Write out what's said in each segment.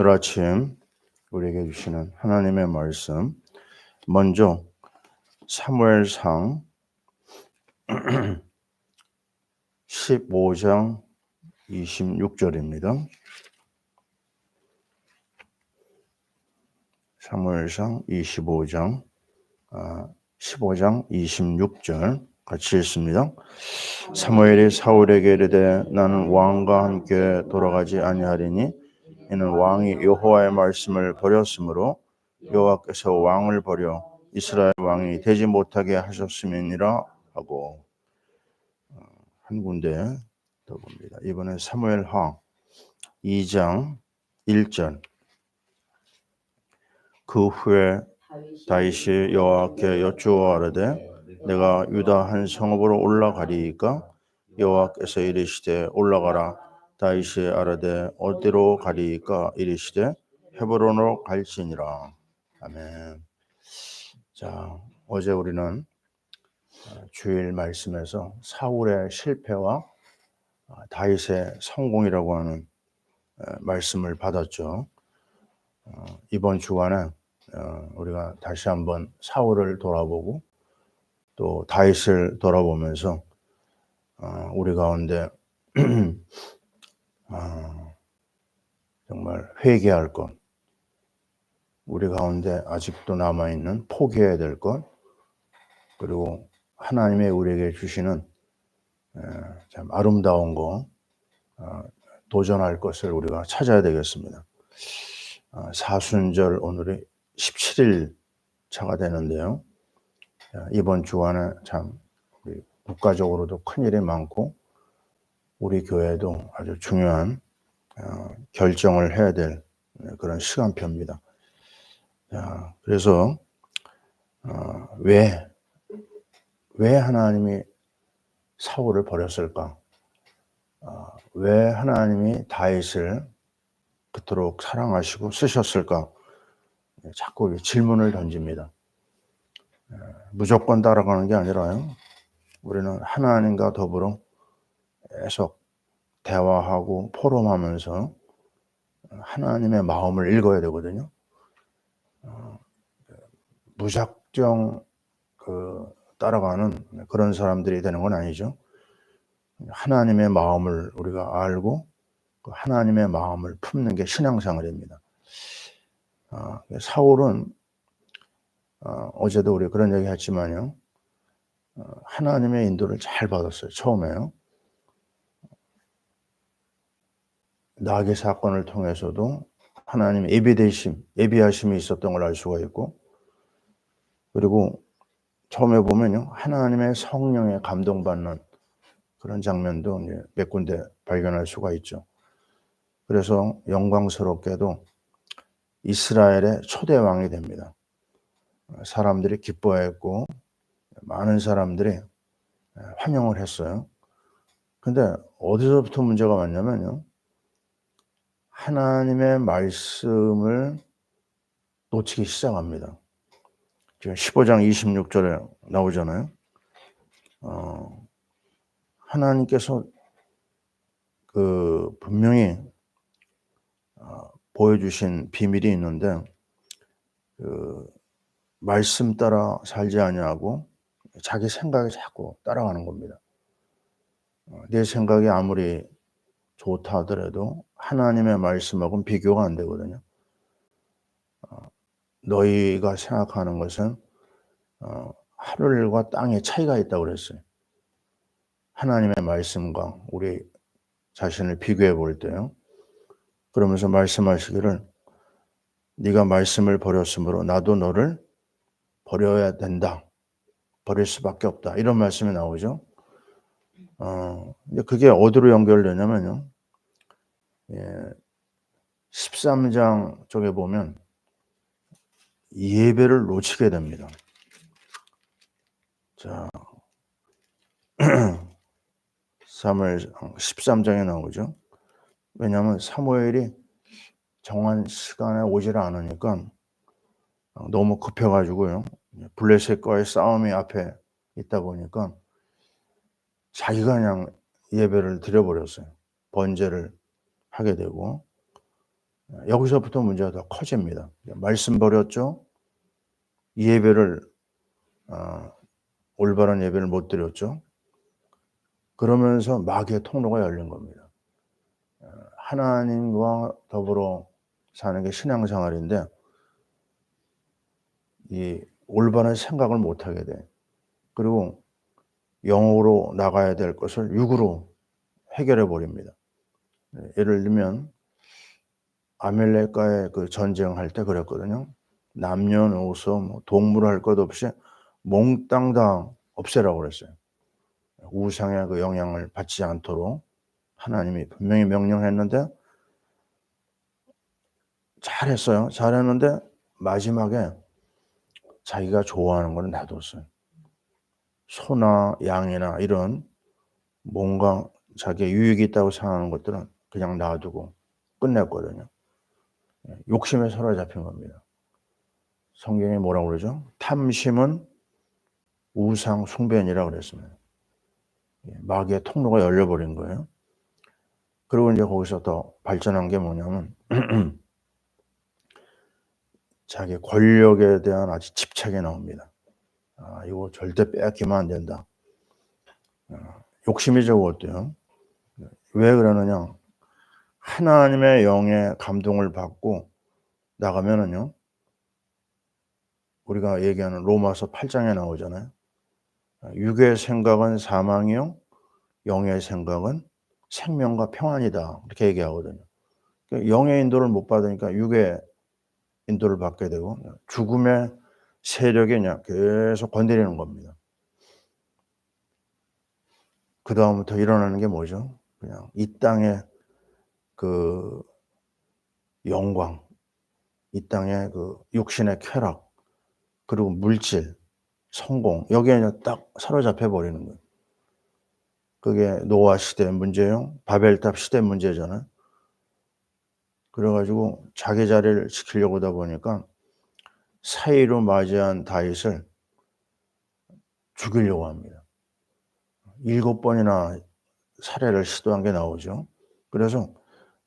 오늘 아침 우리에게 주시는 하나님의 말씀, 먼저 사무엘상 15장 26절입니다. 사무엘상 15장 26절 같이 읽습니다. 사무엘이 사울에게 이르되 나는 왕과 함께 돌아가지 아니하리니 이는 왕이 여호와의 말씀을 버렸으므로 여호와께서 왕을 버려 이스라엘 왕이 되지 못하게 하셨음이니라 하고, 한 군데 더 봅니다. 이번엔 사무엘하 2장 1절. 그 후에 다윗이 여호와께 여쭈어가로되 내가 유다 한 성읍으로 올라가리이까? 여호와께서 이르시되 올라가라. 다윗이 아뢰되 어디로 가리이까? 이르시되 헤브론으로 갈지니라. 아멘. 자, 어제 우리는 주일 말씀에서 사울의 실패와 다윗의 성공이라고 하는 말씀을 받았죠. 이번 주간에 우리가 다시 한번 사울을 돌아보고 또 다윗을 돌아보면서 우리 가운데 정말 회개할 것, 우리 가운데 아직도 남아있는 포기해야 될 것, 그리고 하나님의 우리에게 주시는 참 아름다운 거, 도전할 것을 우리가 찾아야 되겠습니다. 사순절 오늘이 17일 차가 되는데요. 이번 주간에 참 우리 국가적으로도 큰일이 많고 우리 교회도 아주 중요한 결정을 해야 될 그런 시간표입니다. 그래서 왜 하나님이 사울을 버렸을까? 왜 하나님이 다윗을 그토록 사랑하시고 쓰셨을까? 자꾸 질문을 던집니다. 무조건 따라가는 게 아니라요. 우리는 하나님과 더불어 계속 대화하고 포럼하면서 하나님의 마음을 읽어야 되거든요. 무작정 따라가는 그런 사람들이 되는 건 아니죠. 하나님의 마음을 우리가 알고 그 하나님의 마음을 품는 게 신앙생활입니다. 사울은 어제도 우리 그런 얘기 했지만요. 하나님의 인도를 잘 받았어요. 처음에요. 나게 사건을 통해서도 하나님의 예비하심이 있었던 걸 알 수가 있고, 그리고 처음에 보면요. 하나님의 성령에 감동받는 그런 장면도 이제 몇 군데 발견할 수가 있죠. 그래서 영광스럽게도 이스라엘의 초대 왕이 됩니다. 사람들이 기뻐했고 많은 사람들이 환영을 했어요. 근데 어디서부터 문제가 왔냐면요. 하나님의 말씀을 놓치기 시작합니다. 지금 15장 26절에 나오잖아요. 하나님께서 분명히 보여주신 비밀이 있는데 말씀 따라 살지 아니하고 자기 생각에 자꾸 따라가는 겁니다. 내 생각이 아무리 좋다 하더라도 하나님의 말씀하고는 비교가 안 되거든요. 너희가 생각하는 것은 하늘과 땅의 차이가 있다고 그랬어요. 하나님의 말씀과 우리 자신을 비교해 볼 때요. 그러면서 말씀하시기를 네가 말씀을 버렸으므로 나도 너를 버려야 된다. 버릴 수밖에 없다. 이런 말씀이 나오죠. 근데 그게 어디로 연결되냐면요. 13장 쪽에 보면 예배를 놓치게 됩니다. 자, 사무엘 13장에 나오죠. 왜냐하면 사무엘이 정한 시간에 오질 않으니까 너무 급해가지고요. 블레셋과의 싸움이 앞에 있다 보니까 자기가 그냥 예배를 드려버렸어요. 번제를 하게 되고, 여기서부터 문제가 더 커집니다. 말씀 버렸죠. 예배를 올바른 예배를 못 드렸죠. 그러면서 마귀의 통로가 열린 겁니다. 하나님과 더불어 사는 게 신앙생활인데 이 올바른 생각을 못 하게 돼. 그리고 영으로 나가야 될 것을 육으로 해결해 버립니다. 예를 들면 아말렉과의 그 전쟁할 때 그랬거든요. 남녀노소 뭐 동물할 것 없이 몽땅 다 없애라고 그랬어요. 우상의 그 영향을 받지 않도록 하나님이 분명히 명령했는데 잘했어요. 잘했는데 마지막에 자기가 좋아하는 거는 놔뒀어요. 소나 양이나 이런 뭔가 자기의 유익이 있다고 생각하는 것들은 그냥 놔두고 끝냈거든요. 욕심에 사로잡힌 겁니다. 성경에 뭐라고 그러죠? 탐심은 우상 숭배니라 그랬습니다. 마귀의 통로가 열려버린 거예요. 그리고 이제 거기서 더 발전한 게 뭐냐면 자기 권력에 대한 아주 집착이 나옵니다. 이거 절대 빼앗기면 안 된다. 욕심이 저것도요. 왜 그러느냐? 하나님의 영의 감동을 받고 나가면은요. 우리가 얘기하는 로마서 8장에 나오잖아요. 육의 생각은 사망이요, 영의 생각은 생명과 평안이다. 이렇게 얘기하거든요. 영의 인도를 못 받으니까 육의 인도를 받게 되고 죽음의 세력이 그냥 계속 건드리는 겁니다. 그 다음부터 일어나는 게 뭐죠? 그냥 이 땅의 그 영광, 이 땅의 그 육신의 쾌락, 그리고 물질, 성공, 여기에 그냥 딱 사로잡혀 버리는 거예요. 그게 노아 시대 문제요. 바벨탑 시대 문제잖아요. 그래가지고 자기 자리를 지키려고 하다 보니까 사이로 맞이한 다윗을 죽이려고 합니다. 7번이나 살해를 시도한 게 나오죠. 그래서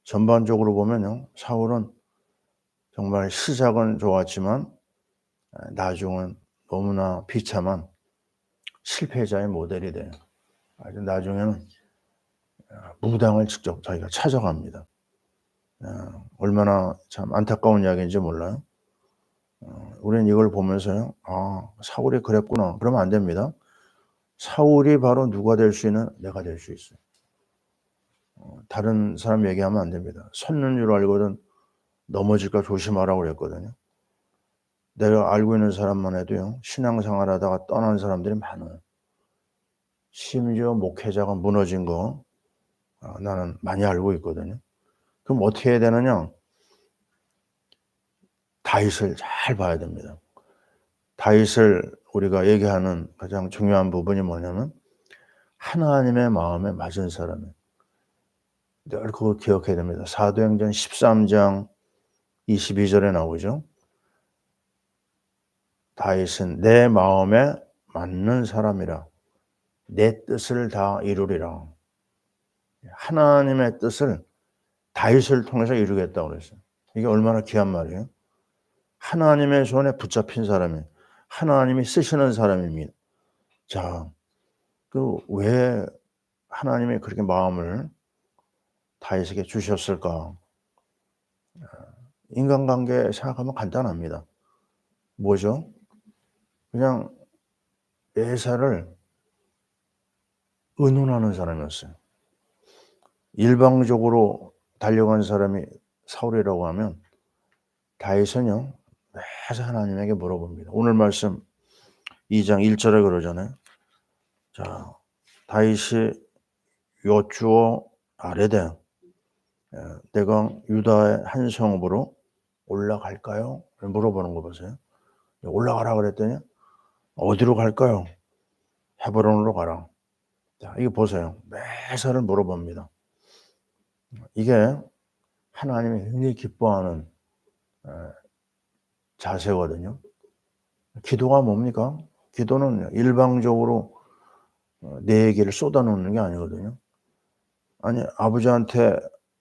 전반적으로 보면요. 사울은 정말 시작은 좋았지만 나중은 너무나 비참한 실패자의 모델이 돼요. 아주 나중에는 무당을 직접 자기가 찾아갑니다. 얼마나 참 안타까운 이야기인지 몰라요. 우리는 이걸 보면서요. 사울이 그랬구나. 그러면 안 됩니다. 사울이 바로 누가 될 수 있는 내가 될 수 있어요. 다른 사람 얘기하면 안 됩니다. 섰는 줄 알거든 넘어질까 조심하라고 그랬거든요. 내가 알고 있는 사람만 해도요. 신앙생활 하다가 떠난 사람들이 많아요. 심지어 목회자가 무너진 거 나는 많이 알고 있거든요. 그럼 어떻게 해야 되느냐? 다윗을 잘 봐야 됩니다. 다윗을 우리가 얘기하는 가장 중요한 부분이 뭐냐면 하나님의 마음에 맞은 사람이에요. 늘 그거 기억해야 됩니다. 사도행전 13장 22절에 나오죠. 다윗은 내 마음에 맞는 사람이라 내 뜻을 다 이루리라. 하나님의 뜻을 다윗을 통해서 이루겠다고 그랬어요. 이게 얼마나 귀한 말이에요. 하나님의 손에 붙잡힌 사람이 하나님이 쓰시는 사람입니다. 자, 왜 하나님이 그렇게 마음을 다윗에게 주셨을까? 인간관계 생각하면 간단합니다. 뭐죠? 그냥 예사를 의논하는 사람이었어요. 일방적으로 달려간 사람이 사울이라고 하면 다윗은요 매사 하나님에게 물어봅니다. 오늘 말씀 2장 1절에 그러잖아요. 자, 다윗이 여쭈어 아뢰되 내가 유다의 한 성읍으로 올라갈까요? 물어보는 거 보세요. 올라가라 그랬더니 어디로 갈까요? 헤브론으로 가라. 자, 이거 보세요. 매사를 물어봅니다. 이게 하나님이 굉장히 기뻐하는 자세거든요. 기도가 뭡니까? 기도는 일방적으로 내 얘기를 쏟아놓는 게 아니거든요. 아니, 아버지한테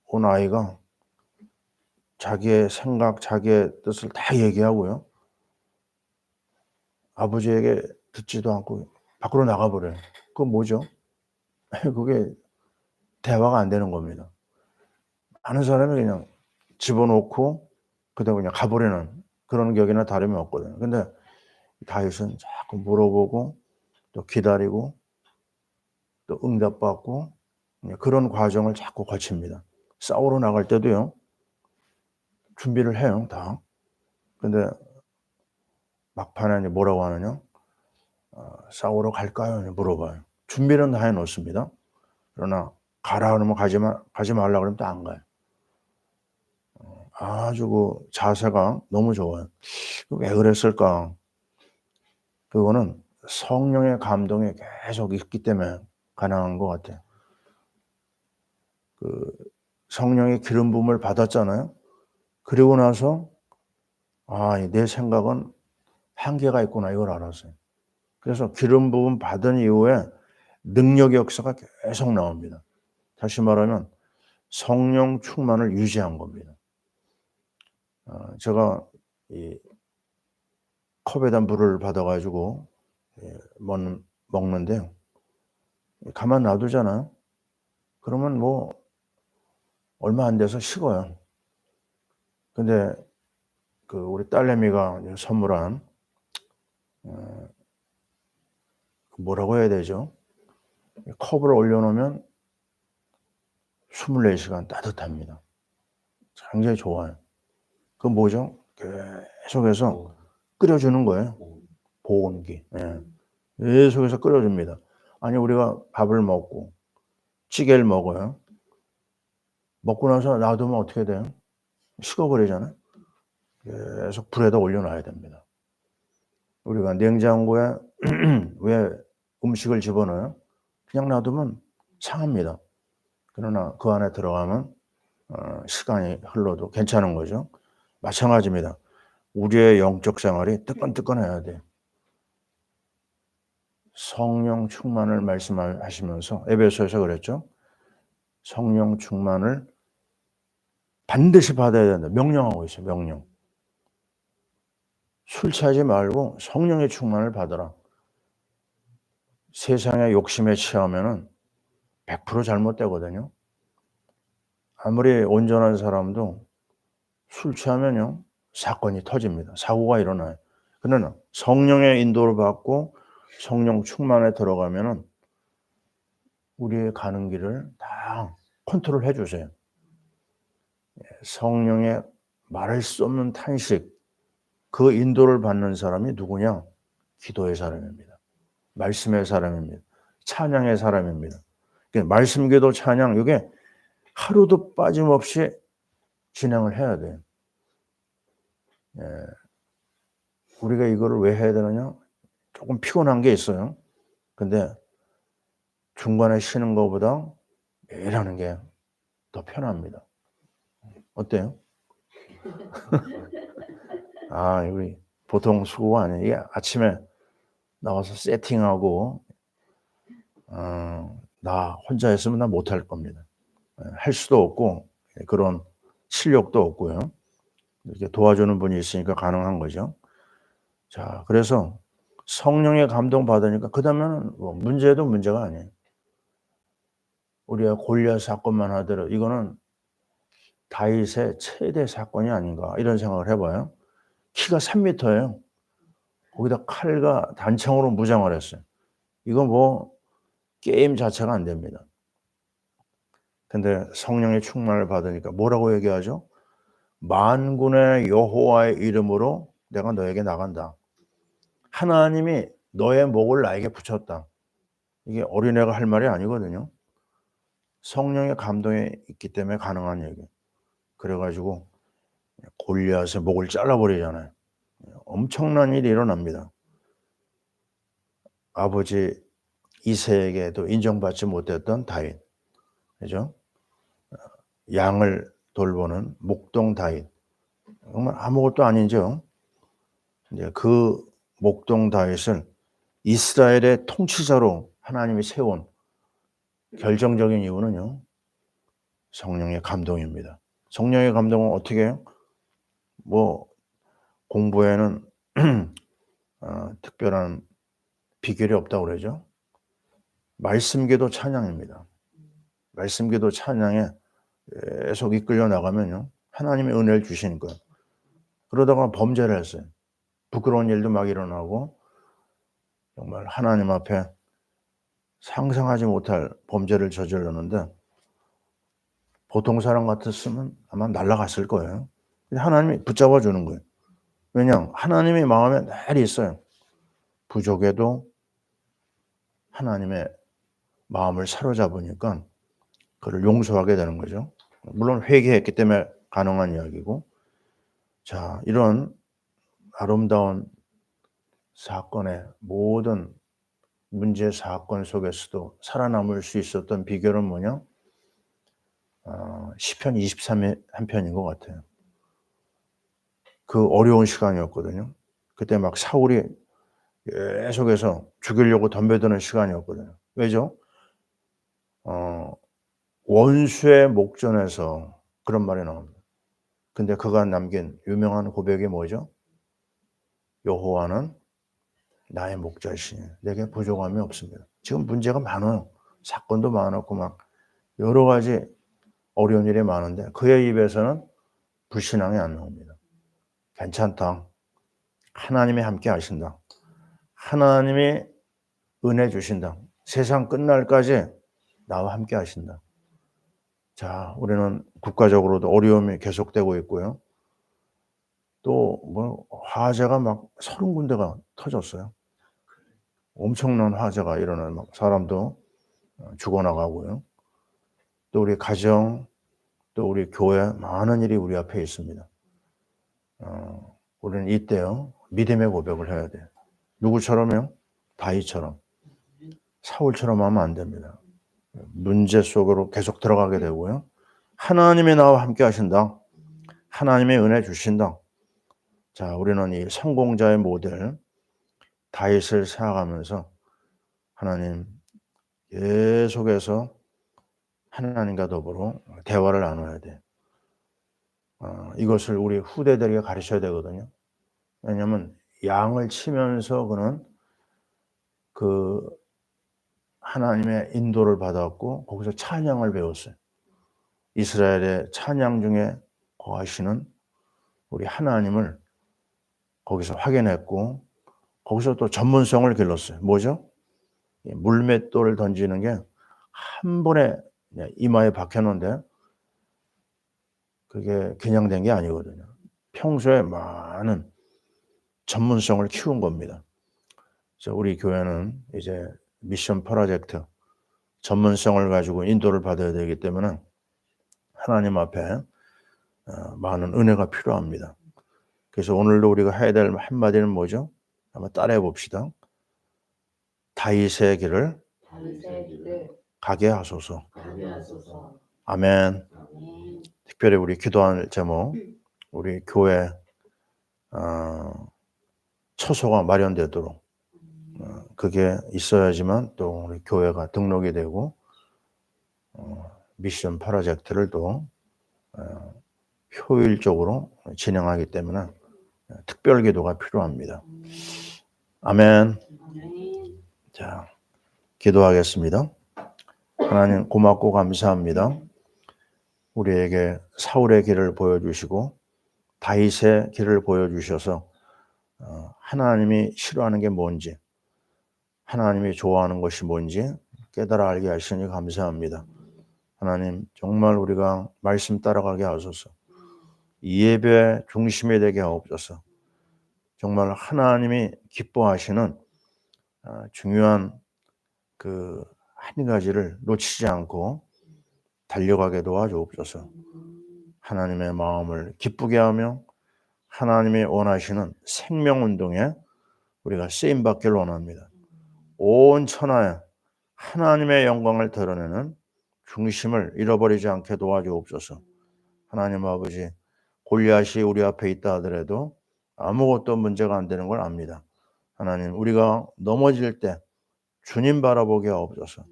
온 아이가 자기의 생각, 자기의 뜻을 다 얘기하고요. 아버지에게 듣지도 않고 밖으로 나가버려요. 그건 뭐죠? 그게 대화가 안 되는 겁니다. 많은 사람이 그냥 집어넣고 그다음에 그냥 가버리는 그런 격이나 다름이 없거든요. 근데 다윗은 자꾸 물어보고 또 기다리고 또 응답받고 그런 과정을 자꾸 거칩니다. 싸우러 나갈 때도요. 준비를 해요, 다. 근데 막판에 이제 뭐라고 하느냐? 싸우러 갈까요? 물어봐요. 준비는 다 해 놓습니다. 그러나 가라 그러면 가지 말라 그러면 또 안 가요. 아주 그 자세가 너무 좋아요. 왜 그랬을까? 그거는 성령의 감동이 계속 있기 때문에 가능한 것 같아요. 그 성령의 기름 부음을 받았잖아요. 그리고 나서 내 생각은 한계가 있구나 이걸 알았어요. 그래서 기름 부음 받은 이후에 능력의 역사가 계속 나옵니다. 다시 말하면 성령 충만을 유지한 겁니다. 제가 이 컵에다 물을 받아가지고 먹는데요. 가만 놔두잖아요. 그러면 뭐 얼마 안 돼서 식어요. 근데 그 우리 딸내미가 선물한 뭐라고 해야 되죠? 컵을 올려놓으면 24시간 따뜻합니다. 굉장히 좋아요. 그건 뭐죠? 계속해서 끓여주는 거예요. 보온기. 예. 계속해서 끓여줍니다. 아니 우리가 밥을 먹고 찌개를 먹어요. 먹고 나서 놔두면 어떻게 돼요? 식어버리잖아요. 계속 불에다 올려놔야 됩니다. 우리가 냉장고에 왜 음식을 집어넣어요? 그냥 놔두면 상합니다. 그러나 그 안에 들어가면 시간이 흘러도 괜찮은 거죠. 마찬가지입니다. 우리의 영적 생활이 뜨끈뜨끈해야 돼요. 성령 충만을 말씀하시면서 에베소에서 그랬죠. 성령 충만을 반드시 받아야 된다. 명령하고 있어요. 명령. 술 취하지 말고 성령의 충만을 받아라. 세상의 욕심에 취하면은 100% 잘못되거든요. 아무리 온전한 사람도 술 취하면요. 사건이 터집니다. 사고가 일어나요. 그러나 성령의 인도를 받고 성령 충만에 들어가면은 우리의 가는 길을 다 컨트롤해 주세요. 성령의 말할 수 없는 탄식, 그 인도를 받는 사람이 누구냐? 기도의 사람입니다. 말씀의 사람입니다. 찬양의 사람입니다. 말씀, 기도, 찬양 이게 하루도 빠짐없이 진행을 해야 돼요. 우리가 이거를 왜 해야 되느냐? 조금 피곤한 게 있어요. 근데 중간에 쉬는 것보다 매일 하는 게 더 편합니다. 어때요? 우리 보통 수고가 아니에요. 이게 아침에 나와서 세팅하고 나 혼자 했으면 나 못할 겁니다. 할 수도 없고 그런 실력도 없고요. 이렇게 도와주는 분이 있으니까 가능한 거죠. 자, 그래서 성령의 감동 받으니까 그 다음에는 뭐 문제도 문제가 아니에요. 우리가 골리앗 사건만 하더라도 이거는 다윗의 최대 사건이 아닌가 이런 생각을 해봐요. 키가 3m예요. 거기다 칼과 단창으로 무장을 했어요. 이거 뭐 게임 자체가 안 됩니다. 근데 성령의 충만을 받으니까 뭐라고 얘기하죠? 만군의 여호와의 이름으로 내가 너에게 나간다. 하나님이 너의 목을 나에게 붙였다. 이게 어린애가 할 말이 아니거든요. 성령의 감동이 있기 때문에 가능한 얘기예요. 그래가지고 골리앗의 목을 잘라버리잖아요. 엄청난 일이 일어납니다. 아버지 이새에게도 인정받지 못했던 다윗, 그죠? 양을 돌보는 목동 다윗, 정말 아무것도 아니죠. 이제 그 목동 다윗을 이스라엘의 통치자로 하나님이 세운 결정적인 이유는요, 성령의 감동입니다. 성령의 감동은 어떻게 해요? 뭐 공부에는 특별한 비결이 없다고 그러죠. 말씀기도 찬양입니다. 말씀기도 찬양에 계속 이끌려 나가면요, 하나님의 은혜를 주시는 거예요. 그러다가 범죄를 했어요. 부끄러운 일도 막 일어나고 정말 하나님 앞에 상상하지 못할 범죄를 저질렀는데 보통 사람 같았으면 아마 날아갔을 거예요. 하나님이 붙잡아 주는 거예요. 왜냐? 하나님의 마음에 늘 있어요. 부족해도 하나님의 마음을 사로잡으니까 그를 용서하게 되는 거죠. 물론 회개했기 때문에 가능한 이야기고. 자, 이런 아름다운 사건의 모든 문제 사건 속에서도 살아남을 수 있었던 비결은 뭐냐? 시편 23편인 것 같아요. 그 어려운 시간이었거든요. 그때 막 사울이 계속해서 죽이려고 덤벼드는 시간이었거든요. 왜죠? 원수의 목전에서 그런 말이 나옵니다. 근데 그가 남긴 유명한 고백이 뭐죠? 여호와는 나의 목자시니 내게 부족함이 없습니다. 지금 문제가 많아요. 사건도 많았고 막 여러 가지 어려운 일이 많은데 그의 입에서는 불신앙이 안 나옵니다. 괜찮다. 하나님이 함께 하신다. 하나님이 은혜 주신다. 세상 끝날까지 나와 함께 하신다. 자, 우리는 국가적으로도 어려움이 계속되고 있고요. 또 뭐 화재가 막 30군데가 터졌어요. 엄청난 화재가 일어나는 막 사람도 죽어나가고요. 또 우리 가정, 또 우리 교회 많은 일이 우리 앞에 있습니다. 우리는 이때요 믿음의 고백을 해야 돼요. 누구처럼요? 다윗처럼. 사울처럼 하면 안 됩니다. 문제 속으로 계속 들어가게 되고요. 하나님이 나와 함께 하신다. 하나님의 은혜 주신다. 자, 우리는 이 성공자의 모델 다윗을 생각하면서 하나님 계속해서 하나님과 더불어 대화를 나눠야 돼. 이것을 우리 후대들에게 가르쳐야 되거든요. 왜냐하면 양을 치면서 그는 그 하나님의 인도를 받았고 거기서 찬양을 배웠어요. 이스라엘의 찬양 중에 거하시는 우리 하나님을 거기서 확인했고 거기서 또 전문성을 길렀어요. 뭐죠? 물맷돌을 던지는 게 한 번에 이마에 박혀놓는데 그게 그냥 된 게 아니거든요. 평소에 많은 전문성을 키운 겁니다. 그래서 우리 교회는 이제 미션 프로젝트 전문성을 가지고 인도를 받아야 되기 때문에 하나님 앞에 많은 은혜가 필요합니다. 그래서 오늘도 우리가 해야 될 한마디는 뭐죠? 한번 따라해 봅시다. 다윗의 길을 가게 하소서. 아멘. 특별히 우리 기도할 제목, 우리 교회 처소가 마련되도록 그게 있어야지만 또 우리 교회가 등록이 되고 미션 프로젝트를 또 효율적으로 진행하기 때문에 특별 기도가 필요합니다. 아멘. 자, 기도하겠습니다. 하나님 고맙고 감사합니다. 우리에게 사울의 길을 보여주시고 다윗의 길을 보여주셔서 하나님이 싫어하는 게 뭔지 하나님이 좋아하는 것이 뭔지 깨달아 알게 하시니 감사합니다. 하나님 정말 우리가 말씀 따라가게 하소서. 이 예배 중심이 되게 하옵소서. 정말 하나님이 기뻐하시는 중요한 그 한 가지를 놓치지 않고 달려가게 도와주옵소서. 하나님의 마음을 기쁘게 하며 하나님이 원하시는 생명운동에 우리가 쓰임받기를 원합니다. 온 천하에 하나님의 영광을 드러내는 중심을 잃어버리지 않게 도와주옵소서. 하나님 아버지, 골리앗이 우리 앞에 있다 하더라도 아무것도 문제가 안 되는 걸 압니다. 하나님, 우리가 넘어질 때 주님 바라보게 하옵소서.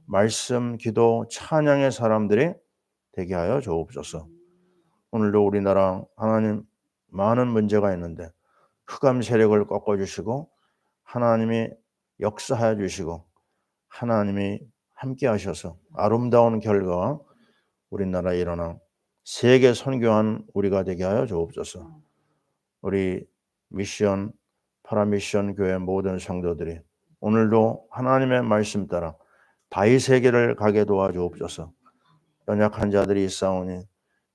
말씀, 기도, 찬양의 사람들이 되게 하여 주옵소서. 오늘도 우리나라 하나님 많은 문제가 있는데 흑암 세력을 꺾어주시고 하나님이 역사하여 주시고 하나님이 함께 하셔서 아름다운 결과가 우리나라에 일어나 세계 선교한 우리가 되게 하여 주옵소서. 우리 미션 파라미션 교회 모든 성도들이 오늘도 하나님의 말씀 따라 다윗에게를 가게 도와주옵소서. 연약한 자들이 있사오니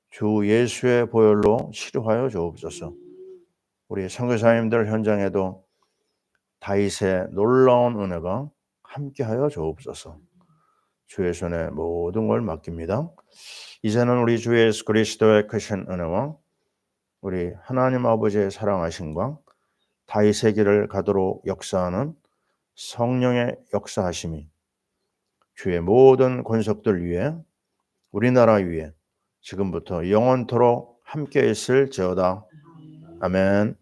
주 예수의 보혈로 치료하여 주옵소서. 우리 선교사님들 현장에도 다윗의 놀라운 은혜가 함께하여 주옵소서. 주의 손에 모든 걸 맡깁니다. 이제는 우리 주 예수 그리스도의 크신 은혜와 우리 하나님 아버지의 사랑하심과 다윗의 길을 가도록 역사하는 성령의 역사하심이 주의 모든 권속들 위에 우리나라 위에 지금부터 영원토록 함께 있을지어다. 아멘.